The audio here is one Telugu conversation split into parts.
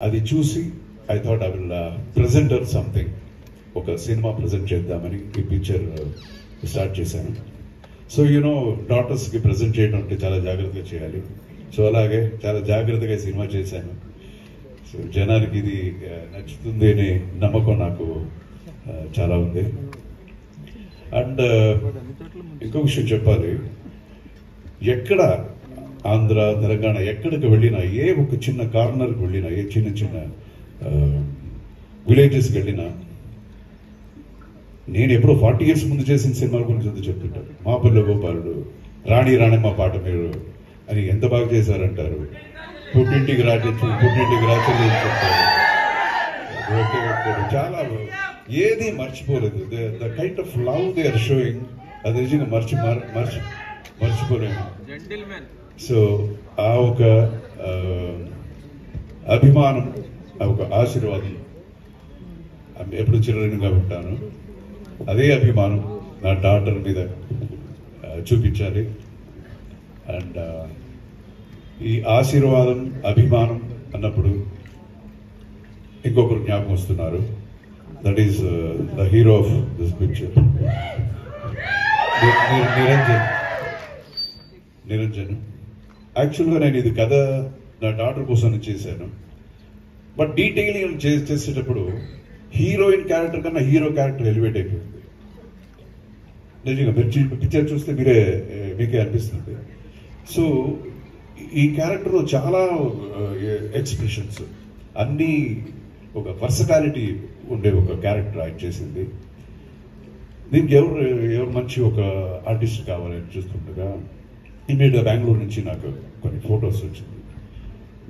అది చూసి I thought I will present or something, ఒక సినిమా ప్రజెంట్ చేద్దామని ఈ పిక్చర్ స్టార్ట్ చేశాను. సో యూనో డాటర్స్కి ప్రజెంట్ చేయడం అంటే చాలా జాగ్రత్తగా చేయాలి. సో అలాగే చాలా జాగ్రత్తగా ఈ సినిమా చేశాను. సో జనానికి ఇది నచ్చుతుంది అనే నమ్మకం నాకు చాలా ఉంది. అండ్ ఇంకో విషయం చెప్పాలి, ఎక్కడ ఆంధ్ర తెలంగాణ ఎక్కడికి వెళ్ళినా, ఏ ఒక చిన్న కార్నర్కి వెళ్ళినా, ఏ చిన్న చిన్న విలేజెస్కి వెళ్ళినా, నేను ఎప్పుడో 40 years ముందు చేసిన సినిమాల గురించి చెప్తుంటారు. మా పల్లె గోపాలుడు, రాణి రాణమ్మ పాట మీరు అని ఎంత బాగా చేశారంటారు. పుట్టింటికి రాచల్లి చెప్తారు. చాలా ఏది మర్చిపోలేదు. The kind of love they are showing, అది నిజంగా మర్చిపోలేము. సో ఆ ఒక అభిమానం, ఆ ఒక ఆశీర్వాదం ఎప్పుడు చిరదిగా ఉంటాను. అదే అభిమానం నా డాటర్ మీద చూపించాలి. అండ్ ఈ ఆశీర్వాదం, అభిమానం అన్నప్పుడు ఇంకొకరు జ్ఞాపకం వస్తున్నారు. That is the hero of this picture, Niranjan. యాక్చువల్గా నేను ఇది కథ నా డాటర్ కోసం చేశాను. బట్ డీటెయిలింగ్ చేసేటప్పుడు హీరోయిన్ క్యారెక్టర్ కన్నా హీరో క్యారెక్టర్ ఎలివేట్ అయిపోయింది. నిజంగా పిక్చర్ చూస్తే మీకే అనిపిస్తుంది. సో ఈ క్యారెక్టర్లో చాలా ఎక్స్ప్రెషన్స్, అన్నీ ఒక వర్సటాలిటీ ఉండే ఒక క్యారెక్టర్ ఆయన చేసింది. దీనికి ఎవరు మంచి ఒక ఆర్టిస్ట్ కావాలని చూస్తుండగా ఇమీడియట్గా బెంగళూరు నుంచి నాకు కొన్ని ఫొటోస్ వచ్చింది.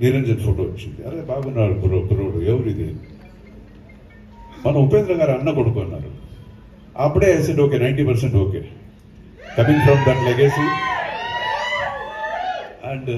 నిరంజన్ ఫోటో వచ్చింది. అరే బాగున్నారు కుర్రోడు, ఎవరు ఇది? మన ఉపేంద్ర గారు అన్న కొడుకు అన్నారు. అప్పుడే వేసాడు, okay 90% okay, coming from that legacy. And